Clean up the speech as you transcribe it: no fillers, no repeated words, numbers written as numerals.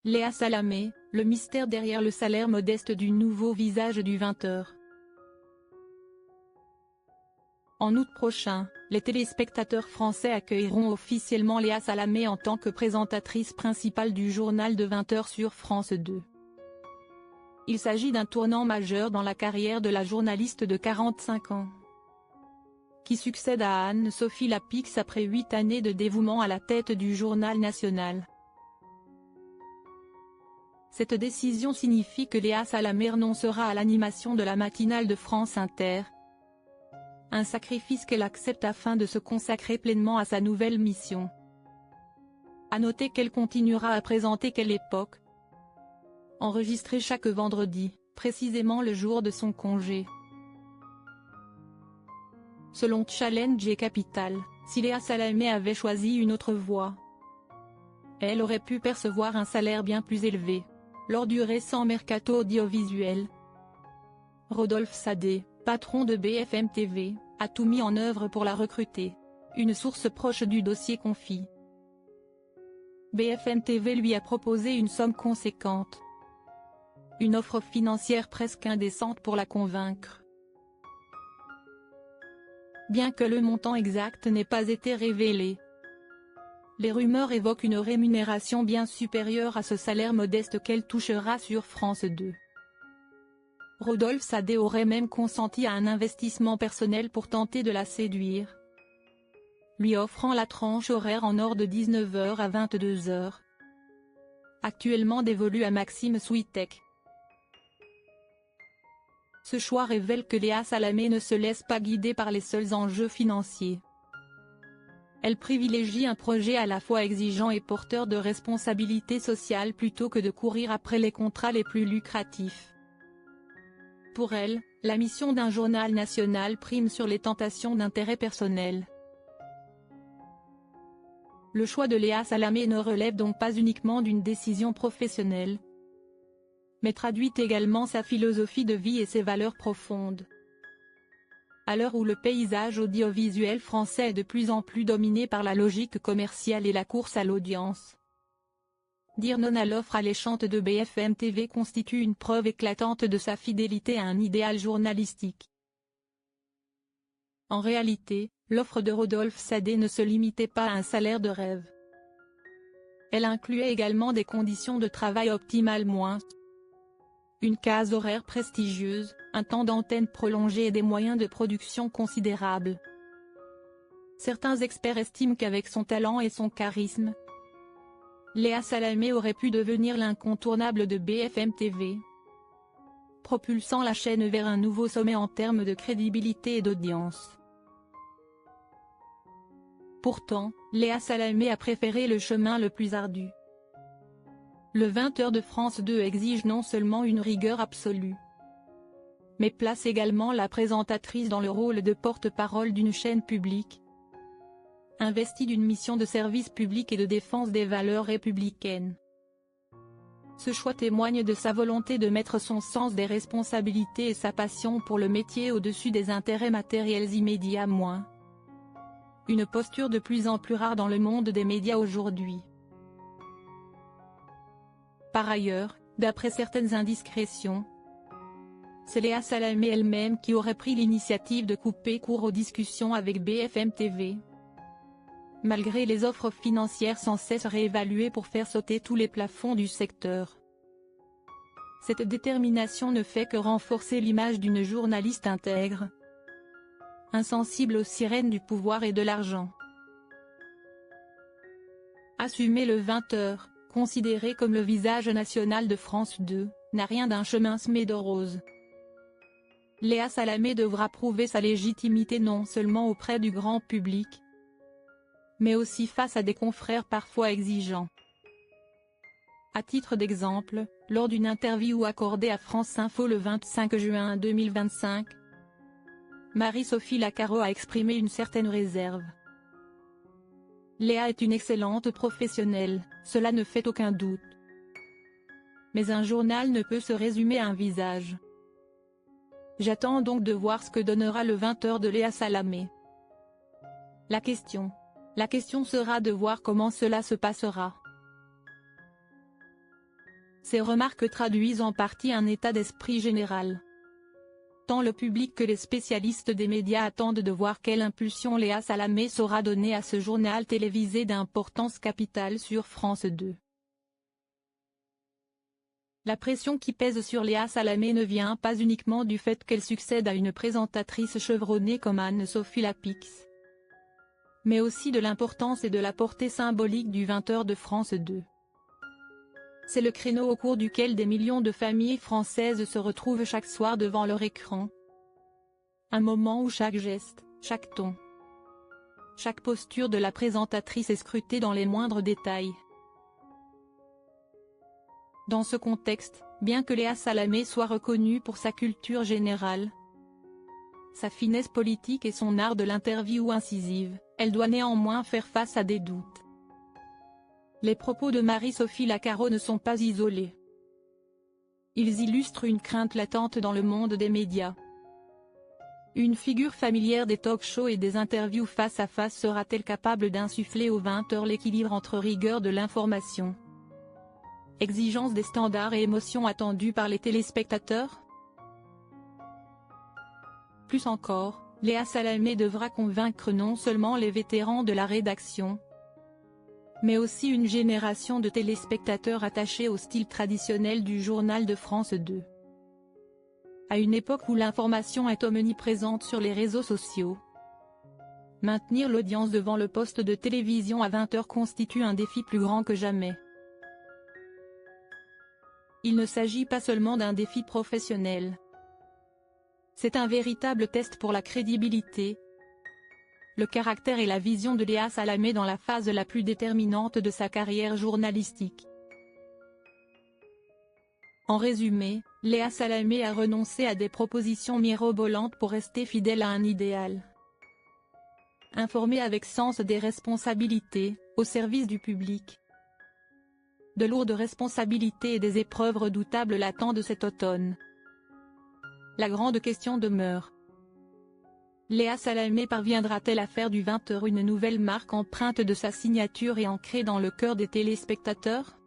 Léa Salamé, le mystère derrière le salaire modeste du nouveau visage du 20h. En août prochain, les téléspectateurs français accueilleront officiellement Léa Salamé en tant que présentatrice principale du journal de 20h sur France 2. Il s'agit d'un tournant majeur dans la carrière de la journaliste de 45 ans, qui succède à Anne-Sophie Lapix après 8 années de dévouement à la tête du journal national. Cette décision signifie que Léa Salamé renoncera à l'animation de la matinale de France Inter. Un sacrifice qu'elle accepte afin de se consacrer pleinement à sa nouvelle mission. À noter qu'elle continuera à présenter Quelle époque, enregistrée chaque vendredi, précisément le jour de son congé. Selon Challenge et Capital, si Léa Salamé avait choisi une autre voie, elle aurait pu percevoir un salaire bien plus élevé. Lors du récent mercato audiovisuel, Rodolphe Sadé, patron de BFM TV, a tout mis en œuvre pour la recruter. Une source proche du dossier confie. BFM TV lui a proposé une somme conséquente. Une offre financière presque indécente pour la convaincre. Bien que le montant exact n'ait pas été révélé, les rumeurs évoquent une rémunération bien supérieure à ce salaire modeste qu'elle touchera sur France 2. Rodolphe Sadé aurait même consenti à un investissement personnel pour tenter de la séduire, lui offrant la tranche horaire en or de 19h à 22h, actuellement dévolue à Maxime Switek. Ce choix révèle que Léa Salamé ne se laisse pas guider par les seuls enjeux financiers. Elle privilégie un projet à la fois exigeant et porteur de responsabilités sociales plutôt que de courir après les contrats les plus lucratifs. Pour elle, la mission d'un journal national prime sur les tentations d'intérêt personnel. Le choix de Léa Salamé ne relève donc pas uniquement d'une décision professionnelle, mais traduit également sa philosophie de vie et ses valeurs profondes. À l'heure où le paysage audiovisuel français est de plus en plus dominé par la logique commerciale et la course à l'audience, dire non à l'offre alléchante de BFM TV constitue une preuve éclatante de sa fidélité à un idéal journalistique. En réalité, l'offre de Rodolphe Sadé ne se limitait pas à un salaire de rêve. Elle incluait également des conditions de travail optimales une case horaire prestigieuse, un temps d'antenne prolongé et des moyens de production considérables. Certains experts estiment qu'avec son talent et son charisme, Léa Salamé aurait pu devenir l'incontournable de BFM TV, propulsant la chaîne vers un nouveau sommet en termes de crédibilité et d'audience. Pourtant, Léa Salamé a préféré le chemin le plus ardu. Le 20h de France 2 exige non seulement une rigueur absolue, mais place également la présentatrice dans le rôle de porte-parole d'une chaîne publique, investie d'une mission de service public et de défense des valeurs républicaines. Ce choix témoigne de sa volonté de mettre son sens des responsabilités et sa passion pour le métier au-dessus des intérêts matériels immédiats. Une posture de plus en plus rare dans le monde des médias aujourd'hui. Par ailleurs, d'après certaines indiscrétions, c'est Léa Salamé elle-même qui aurait pris l'initiative de couper court aux discussions avec BFM TV. Malgré les offres financières sans cesse réévaluées pour faire sauter tous les plafonds du secteur. Cette détermination ne fait que renforcer l'image d'une journaliste intègre, insensible aux sirènes du pouvoir et de l'argent. Assumer le 20h, considéré comme le visage national de France 2, n'a rien d'un chemin semé de roses. Léa Salamé devra prouver sa légitimité non seulement auprès du grand public, mais aussi face à des confrères parfois exigeants. À titre d'exemple, lors d'une interview accordée à France Info le 25 juin 2025, Marie-Sophie Lacaro a exprimé une certaine réserve. Léa est une excellente professionnelle, cela ne fait aucun doute. Mais un journal ne peut se résumer à un visage. J'attends donc de voir ce que donnera le 20h de Léa Salamé. La question sera de voir comment cela se passera. Ces remarques traduisent en partie un état d'esprit général. Tant le public que les spécialistes des médias attendent de voir quelle impulsion Léa Salamé saura donner à ce journal télévisé d'importance capitale sur France 2. La pression qui pèse sur Léa Salamé ne vient pas uniquement du fait qu'elle succède à une présentatrice chevronnée comme Anne-Sophie Lapix, mais aussi de l'importance et de la portée symbolique du 20h de France 2. C'est le créneau au cours duquel des millions de familles françaises se retrouvent chaque soir devant leur écran. Un moment où chaque geste, chaque ton, chaque posture de la présentatrice est scrutée dans les moindres détails. Dans ce contexte, bien que Léa Salamé soit reconnue pour sa culture générale, sa finesse politique et son art de l'interview incisive, elle doit néanmoins faire face à des doutes. Les propos de Marie-Sophie Lacaro ne sont pas isolés. Ils illustrent une crainte latente dans le monde des médias. Une figure familière des talk-shows et des interviews face à face sera-t-elle capable d'insuffler aux 20h l'équilibre entre rigueur de l'information, exigence des standards et émotions attendues par les téléspectateurs? Plus encore, Léa Salamé devra convaincre non seulement les vétérans de la rédaction, mais aussi une génération de téléspectateurs attachés au style traditionnel du journal de France 2. À une époque où l'information est omniprésente sur les réseaux sociaux, maintenir l'audience devant le poste de télévision à 20h constitue un défi plus grand que jamais. Il ne s'agit pas seulement d'un défi professionnel. C'est un véritable test pour la crédibilité, le caractère et la vision de Léa Salamé dans la phase la plus déterminante de sa carrière journalistique. En résumé, Léa Salamé a renoncé à des propositions mirobolantes pour rester fidèle à un idéal. Informer avec sens des responsabilités, au service du public. De lourdes responsabilités et des épreuves redoutables l'attendent cet automne. La grande question demeure. Léa Salamé parviendra-t-elle à faire du 20h une nouvelle marque empreinte de sa signature et ancrée dans le cœur des téléspectateurs?